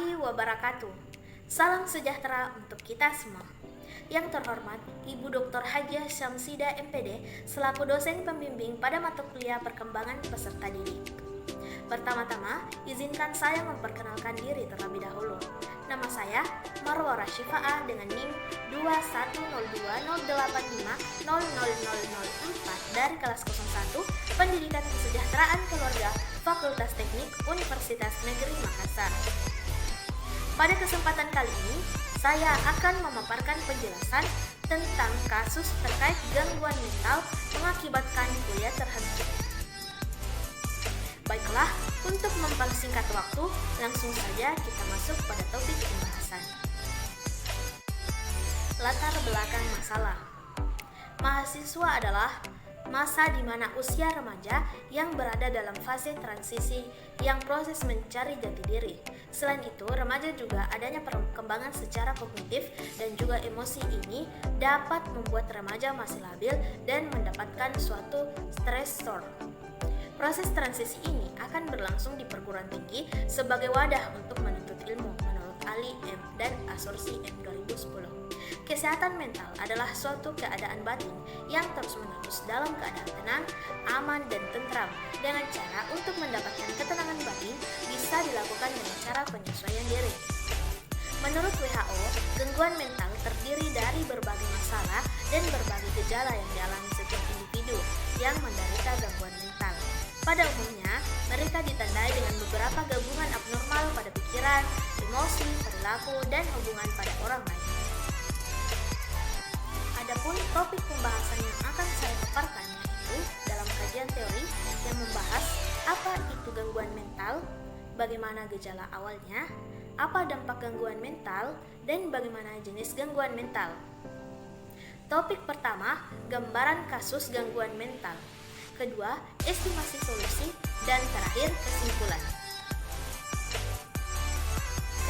warahmatullahi wabarakatuh. Salam sejahtera untuk kita semua. Yang terhormat Ibu Dr. Hajah Syamsida MPD selaku dosen pembimbing pada mata kuliah perkembangan peserta didik. Pertama-tama, izinkan saya memperkenalkan diri terlebih dahulu. Nama saya Marwa Rasyifaah dengan NIM 210208500004 dari kelas 01 Pendidikan Kesejahteraan Keluarga Fakultas Teknik Universitas Negeri Makassar. Pada kesempatan kali ini, saya akan memaparkan penjelasan tentang kasus terkait gangguan mental mengakibatkan kuliah terhenti. Baiklah, untuk mempersingkat waktu, langsung saja kita masuk pada topik pembahasan. Latar belakang masalah. Mahasiswa adalah masa di mana usia remaja yang berada dalam fase transisi yang proses mencari jati diri. Selain itu, remaja juga adanya perkembangan secara kognitif dan juga emosi ini dapat membuat remaja masih labil dan mendapatkan suatu stresor. Proses transisi ini akan berlangsung di perguruan tinggi sebagai wadah untuk menuntut ilmu menurut Ali M. dan Assorsi M. 2010. Kesehatan mental adalah suatu keadaan batin yang terus-menerus dalam keadaan tenang, aman, dan tentram. Dengan cara untuk mendapatkan ketenangan batin bisa dilakukan dengan cara penyesuaian diri. Menurut WHO, gangguan mental terdiri dari berbagai masalah dan berbagai gejala yang dialami setiap individu yang menderita gangguan mental. Pada umumnya, mereka ditandai dengan beberapa gabungan abnormal pada pikiran, emosi, perilaku, dan hubungan pada orang lain. Adapun topik pembahasan yang akan saya paparkan yaitu dalam kajian teori yang membahas apa itu gangguan mental, bagaimana gejala awalnya, apa dampak gangguan mental, dan bagaimana jenis gangguan mental. Topik pertama, gambaran kasus gangguan mental. Kedua, estimasi solusi, dan terakhir kesimpulan.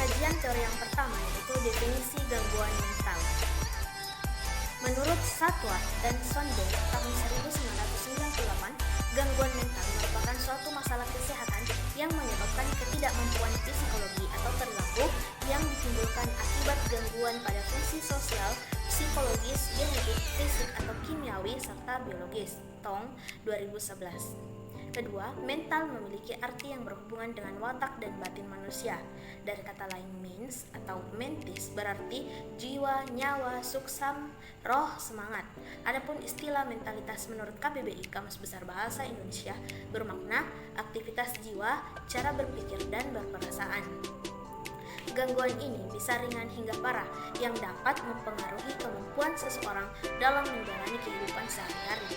Kajian teori yang pertama yaitu definisi gangguan mental. Menurut Satwa dan Sonberg tahun 1998, gangguan mental merupakan suatu masalah kesehatan yang menyebabkan ketidakmampuan psikologi atau perilaku yang ditimbulkan akibat gangguan pada fungsi sosial, psikologis, genetik, fisik, atau kimiawi, serta biologis. Tong 2011. Kedua, mental memiliki arti yang berhubungan dengan watak dan batin manusia. Dari kata lain mens atau mentis berarti jiwa, nyawa, suksam, roh, semangat. Adapun istilah mentalitas menurut KBBI Kamus Besar Bahasa Indonesia bermakna aktivitas jiwa, cara berpikir dan berperasaan. Gangguan ini bisa ringan hingga parah yang dapat mempengaruhi kemampuan seseorang dalam menjalani kehidupan sehari-hari,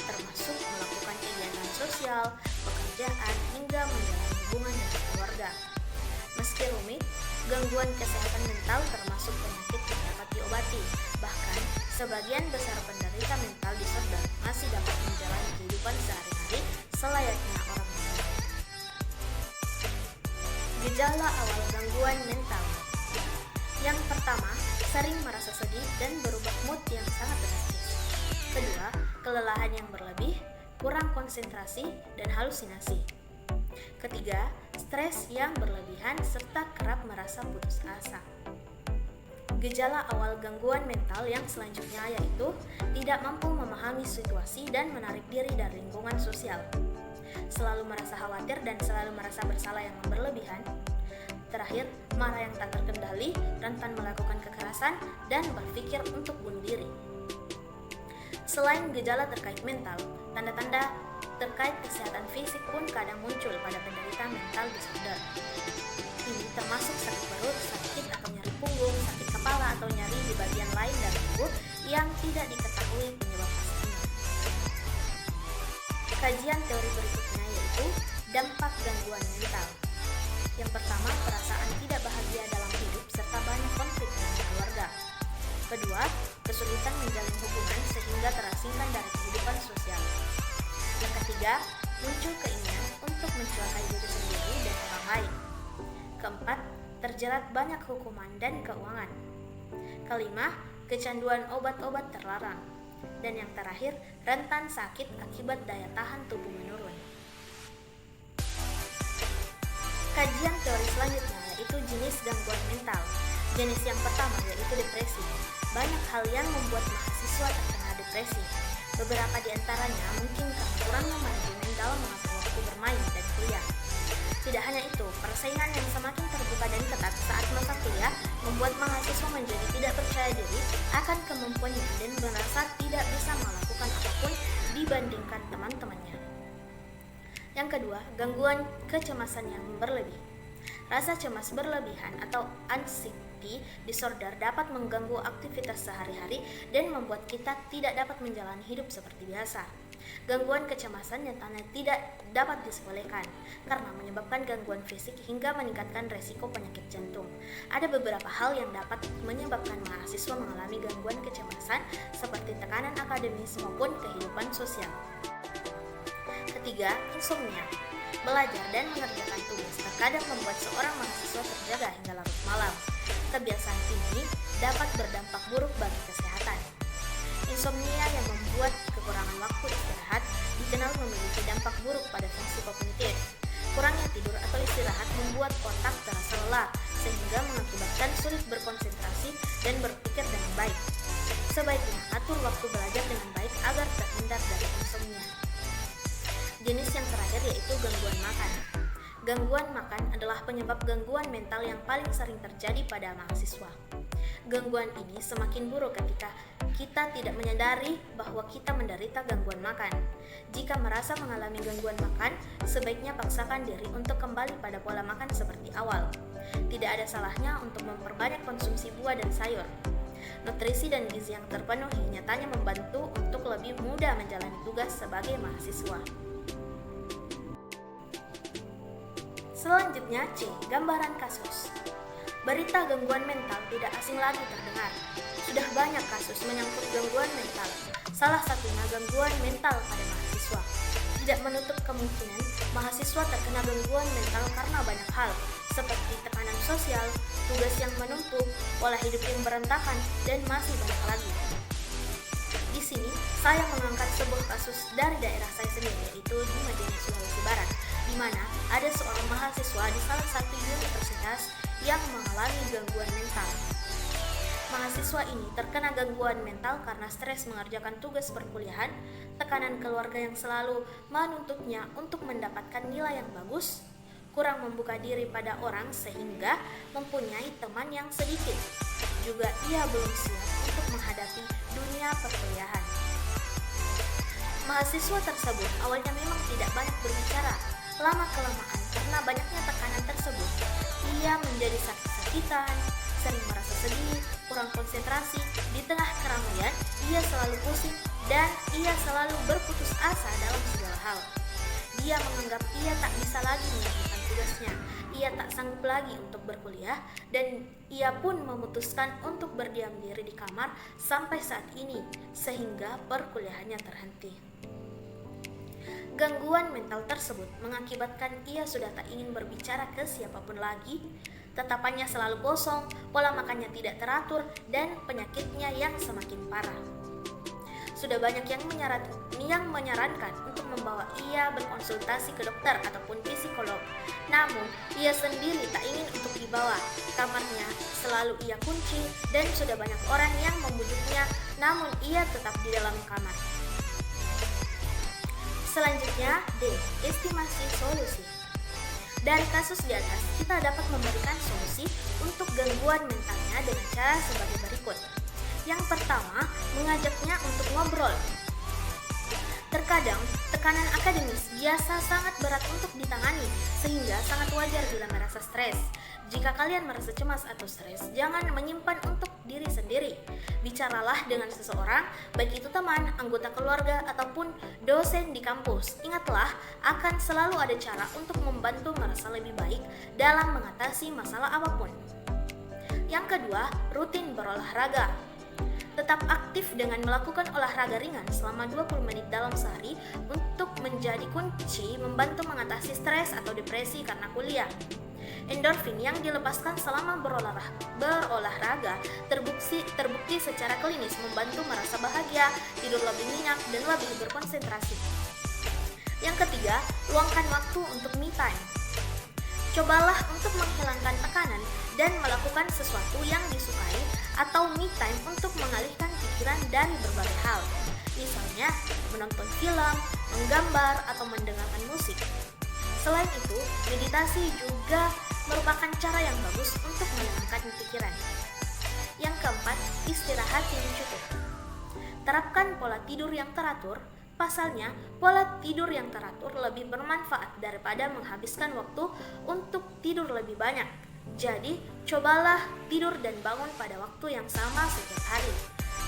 termasuk melakukan kegiatan sosial, pekerjaan, hingga menjalani hubungan dengan keluarga. Meski rumit, gangguan kesehatan mental termasuk penyakit yang dapat diobati. Bahkan, sebagian besar penderita mental disorder masih dapat menjalani kehidupan sehari-hari selayaknya orang lain. Gejala awal gangguan mental. Yang pertama, sering merasa sedih dan berubah mood yang sangat drastis. Kedua, kelelahan yang berlebih, kurang konsentrasi, dan halusinasi. Ketiga, stres yang berlebihan serta kerap merasa putus asa. Gejala awal gangguan mental yang selanjutnya yaitu tidak mampu memahami situasi dan menarik diri dari lingkungan sosial. Selalu merasa khawatir dan selalu merasa bersalah yang berlebihan. Terakhir, marah yang tak terkendali, rentan melakukan kekerasan, dan berpikir untuk bunuh diri. Selain gejala terkait mental, tanda-tanda terkait kesehatan fisik pun kadang muncul pada penderita mental disorder. Ini termasuk sakit perut, sakit atau nyeri punggung, sakit kepala atau nyeri di bagian lain dari tubuh yang tidak diketahui penyebab pastinya. Kajian teori berikutnya yaitu dampak gangguan mental. Yang pertama, perasaan tidak bahagia dalam hidup serta banyak konflik dengan keluarga. Kedua, kesulitan menjalin hubungan sehingga terasingkan dari kehidupan sosial. Yang ketiga, muncul keinginan untuk mencelakai diri sendiri dan orang lain. Keempat, terjerat banyak hukuman dan keuangan. Kelima, kecanduan obat-obat terlarang. Dan yang terakhir, rentan sakit akibat daya tahan tubuh menurun. Kajian teori selanjutnya yaitu yaitu jenis gangguan mental. Jenis yang pertama yaitu depresi. Banyak hal yang membuat mahasiswa terkena depresi. Beberapa di antaranya mungkin karena kurangnya manajemen dalam mengatur waktu bermain dan kuliah. Tidak hanya itu, persaingan yang semakin terbuka dan ketat saat masa kuliah membuat mahasiswa menjadi tidak percaya diri akan kemampuannya dan merasa tidak bisa melakukan apapun dibandingkan teman-temannya. Yang kedua, gangguan kecemasan yang berlebih. Rasa cemas berlebihan atau anxiety disorder dapat mengganggu aktivitas sehari-hari dan membuat kita tidak dapat menjalani hidup seperti biasa. Gangguan kecemasan nyatanya tidak dapat disepelekan karena menyebabkan gangguan fisik hingga meningkatkan resiko penyakit jantung. Ada beberapa hal yang dapat menyebabkan mahasiswa mengalami gangguan kecemasan seperti tekanan akademis maupun kehidupan sosial. Ketiga, insomnia. Belajar dan mengerjakan tugas terkadang membuat seorang mahasiswa terjaga hingga larut malam. Kebiasaan ini dapat berdampak buruk bagi kesehatan. Insomnia yang membuat kekurangan waktu istirahat dikenal memiliki dampak buruk pada fungsi kognitif. Kurangnya tidur atau istirahat membuat otak terasa lelah sehingga mengakibatkan sulit berkonsentrasi dan berpikir dengan baik. Sebaiknya atur waktu belajar dengan baik agar terhindar dari insomnia. Jenis yang terakhir yaitu gangguan makan. Gangguan makan adalah penyebab gangguan mental yang paling sering terjadi pada mahasiswa. Gangguan ini semakin buruk ketika kita tidak menyadari bahwa kita menderita gangguan makan. Jika merasa mengalami gangguan makan, sebaiknya paksakan diri untuk kembali pada pola makan seperti awal. Tidak ada salahnya untuk memperbanyak konsumsi buah dan sayur. Nutrisi dan gizi yang terpenuhi nyatanya membantu untuk lebih mudah menjalani tugas sebagai mahasiswa. Selanjutnya C. Gambaran kasus. Berita gangguan mental tidak asing lagi terdengar. Sudah banyak kasus menyangkut gangguan mental. Salah satunya gangguan mental pada mahasiswa. Tidak menutup kemungkinan mahasiswa terkena gangguan mental karena banyak hal, seperti tekanan sosial, tugas yang menumpuk, pola hidup yang berantakan, dan masih banyak lagi. Di sini, saya mengangkat sebuah kasus dari daerah saya sendiri, yaitu di Majene, Sulawesi Barat, di mana ada seorang mahasiswa di salah satu universitas yang mengalami gangguan mental. Mahasiswa ini terkena gangguan mental karena stres mengerjakan tugas perkuliahan, tekanan keluarga yang selalu menuntutnya untuk mendapatkan nilai yang bagus, kurang membuka diri pada orang sehingga mempunyai teman yang sedikit. Juga ia belum siap untuk menghadapi dunia perkuliahan. Mahasiswa tersebut awalnya memang tidak banyak berbicara. Lama-kelamaan karena banyaknya tekanan tersebut, ia menjadi sakit-sakitan, sering merasa sedih, kurang konsentrasi. Di tengah keramaian, ia selalu pusing dan ia selalu berputus asa dalam segala hal. Dia menganggap ia tak bisa lagi menyelesaikan tugasnya. Ia tak sanggup lagi untuk berkuliah dan ia pun memutuskan untuk berdiam diri di kamar sampai saat ini sehingga perkuliahannya terhenti. Gangguan mental tersebut mengakibatkan ia sudah tak ingin berbicara ke siapapun lagi, tatapannya selalu kosong, pola makannya tidak teratur, dan penyakitnya yang semakin parah. Sudah banyak yang menyarankan untuk membawa ia berkonsultasi ke dokter ataupun psikolog. Namun, ia sendiri tak ingin untuk dibawa. Kamarnya selalu ia kunci dan sudah banyak orang yang membujuknya, namun ia tetap di dalam kamar. Selanjutnya, D. Estimasi solusi. Dari kasus di atas, kita dapat memberikan solusi untuk gangguan mentalnya dengan cara sebagai berikut. Yang pertama, mengajaknya untuk ngobrol. Terkadang, tekanan akademis biasa sangat berat untuk ditangani, sehingga sangat wajar bila merasa stres. Jika kalian merasa cemas atau stres, jangan menyimpan untuk diri sendiri. Bicaralah dengan seseorang, baik itu teman, anggota keluarga, ataupun dosen di kampus. Ingatlah, akan selalu ada cara untuk membantu merasa lebih baik dalam mengatasi masalah apapun. Yang kedua, rutin berolahraga. Tetap aktif dengan melakukan olahraga ringan selama 20 menit dalam sehari untuk menjadi kunci membantu mengatasi stres atau depresi karena kuliah. Endorfin yang dilepaskan selama berolahraga terbukti secara klinis membantu merasa bahagia, tidur lebih nyenyak, dan lebih berkonsentrasi. Yang ketiga, luangkan waktu untuk me time. Cobalah untuk menghilangkan tekanan dan melakukan sesuatu yang disukai atau me time untuk mengalihkan pikiran dari berbagai hal. Misalnya, menonton film, menggambar, atau mendengarkan musik. Selain itu, meditasi juga merupakan cara yang bagus untuk menenangkan pikiran. Yang keempat, istirahat yang cukup. Terapkan pola tidur yang teratur. Pasalnya, pola tidur yang teratur lebih bermanfaat daripada menghabiskan waktu untuk tidur lebih banyak. Jadi, cobalah tidur dan bangun pada waktu yang sama setiap hari.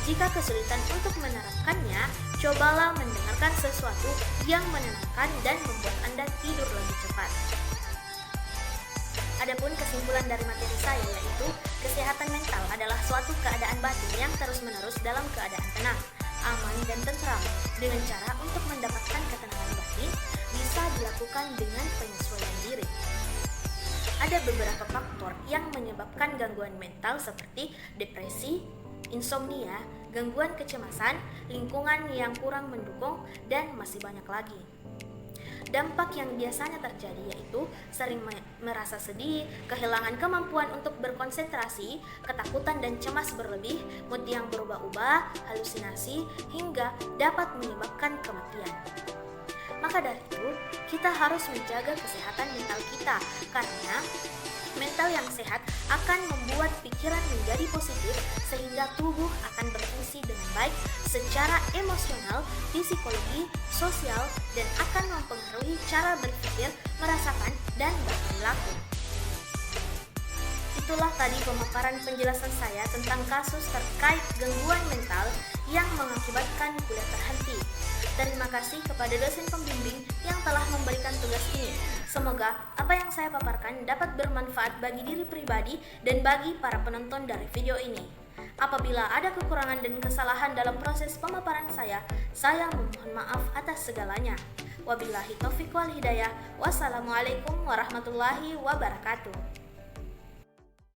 Jika kesulitan untuk menerapkannya, cobalah mendengarkan sesuatu yang menenangkan dan membuat Anda tidur lebih cepat. Adapun kesimpulan dari materi saya yaitu, kesehatan mental adalah suatu keadaan batin yang terus-menerus dalam keadaan tenang, aman, dan tentram. Dengan cara untuk mendapatkan ketenangan batin bisa dilakukan dengan penyesuaian diri. Ada beberapa faktor yang menyebabkan gangguan mental seperti depresi, insomnia, gangguan kecemasan, lingkungan yang kurang mendukung, dan masih banyak lagi. Dampak yang biasanya terjadi yaitu sering merasa sedih, kehilangan kemampuan untuk berkonsentrasi, ketakutan dan cemas berlebih, mood yang berubah-ubah, halusinasi, hingga dapat menyebabkan kematian. Maka dari itu, kita harus menjaga kesehatan mental kita karena mental yang sehat akan membuat pikiran menjadi positif sehingga tubuh akan berfungsi dengan baik secara emosional, psikologi, sosial, dan akan mempengaruhi cara berpikir, merasakan, dan berperilaku. Itulah tadi pemaparan penjelasan saya tentang kasus terkait gangguan mental yang mengakibatkan kuliah terhenti. Terima kasih kepada dosen pembimbing yang telah memberikan tugas ini. Semoga apa yang saya paparkan dapat bermanfaat bagi diri pribadi dan bagi para penonton dari video ini. Apabila ada kekurangan dan kesalahan dalam proses pemaparan saya memohon maaf atas segalanya. Wabillahi taufiq wal hidayah. Wassalamualaikum warahmatullahi wabarakatuh.